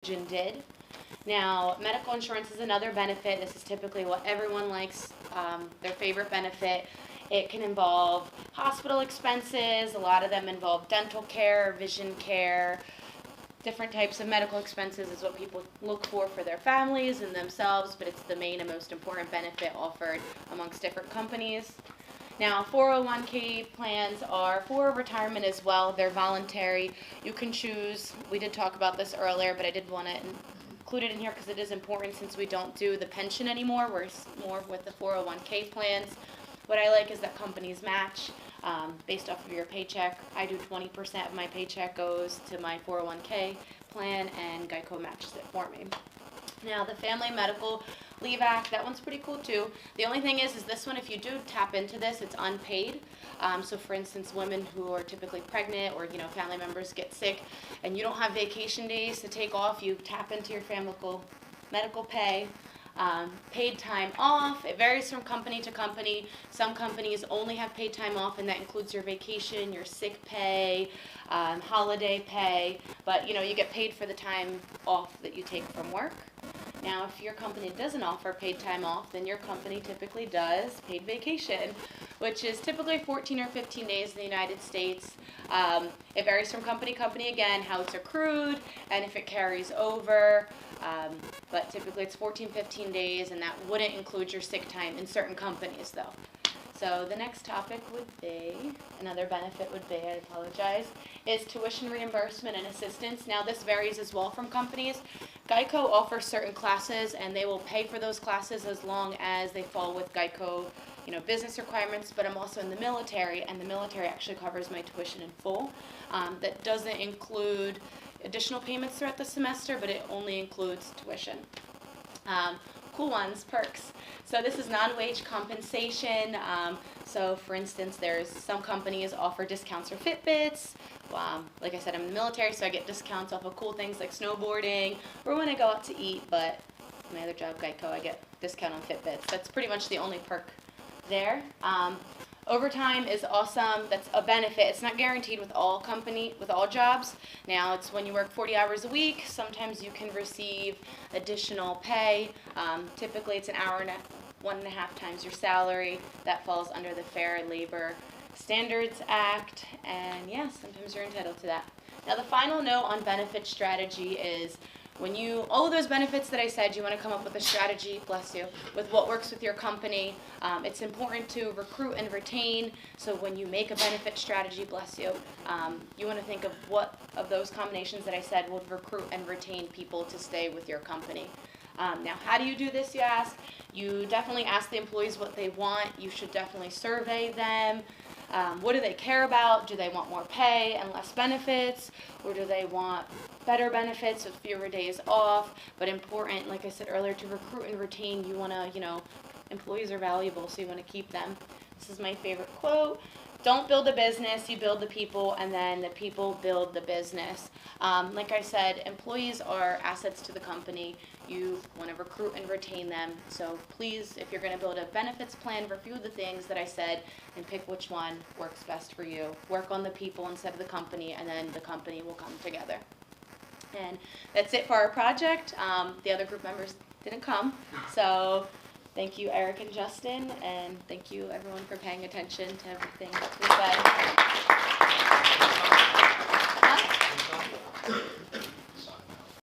region did. Now, medical insurance is another benefit. This is typically what everyone likes, their favorite benefit. It can involve hospital expenses. A lot of them involve dental care, vision care. Different types of medical expenses is what people look for their families and themselves, but it's the main and most important benefit offered amongst different companies. Now, 401k plans are for retirement as well. They're voluntary. You can choose, we did talk about this earlier, but I did want to include it in here because it is important since we don't do the pension anymore. We're more with the 401k plans. What I like is that companies match based off of your paycheck. I do 20% of my paycheck goes to my 401k plan, and Geico matches it for me. Now, the Family Medical Leave Act, that one's pretty cool too. The only thing is this one, if you do tap into this, it's unpaid. So for instance, women who are typically pregnant or, family members get sick and you don't have vacation days to take off, you tap into your family medical pay. Paid time off, it varies from company to company. Some companies only have paid time off, and that includes your vacation, your sick pay, holiday pay, but you get paid for the time off that you take from work. Now, if your company doesn't offer paid time off, then your company typically does paid vacation, which is typically 14 or 15 days in the United States. It varies from company to company, again, how it's accrued and if it carries over. But typically it's 15 days, and that wouldn't include your sick time in certain companies, though. So the next topic would be, another benefit would be, I apologize, is tuition reimbursement and assistance. Now, this varies as well from companies. Geico offers certain classes, and they will pay for those classes as long as they fall with Geico, business requirements. But I'm also in the military, and the military actually covers my tuition in full. That doesn't include additional payments throughout the semester, but it only includes tuition. Cool ones, perks. So this is non-wage compensation. So for instance, there's some companies offer discounts for Fitbits. Like I said, I'm in the military, so I get discounts off of cool things like snowboarding or when I go out to eat, but my other job, Geico, I get discount on Fitbits. That's pretty much the only perk there. Overtime is awesome. That's a benefit. It's not guaranteed with all jobs. Now, it's when you work 40 hours a week. Sometimes you can receive additional pay. Typically, it's an hour and 1.5 times your salary. That falls under the Fair Labor Standards Act. And yeah, sometimes you're entitled to that. Now, the final note on benefit strategy is all of those benefits that I said, you want to come up with a strategy, bless you, with what works with your company. It's important to recruit and retain. So when you make a benefit strategy, bless you, you want to think of what of those combinations that I said would recruit and retain people to stay with your company. Now, how do you do this, you ask? You definitely ask the employees what they want. You should definitely survey them. What do they care about? Do they want more pay and less benefits? Or do they want better benefits with fewer days off? But important, like I said earlier, to recruit and retain, you want to, employees are valuable, so you want to keep them. This is my favorite quote. Don't build a business, you build the people, and then the people build the business. Like I said, employees are assets to the company. You want to recruit and retain them. So please, if you're going to build a benefits plan, review the things that I said and pick which one works best for you. Work on the people instead of the company, and then the company will come together. And that's it for our project. The other group members didn't come, so thank you, Eric and Justin, and thank you, everyone, for paying attention to everything that's been said.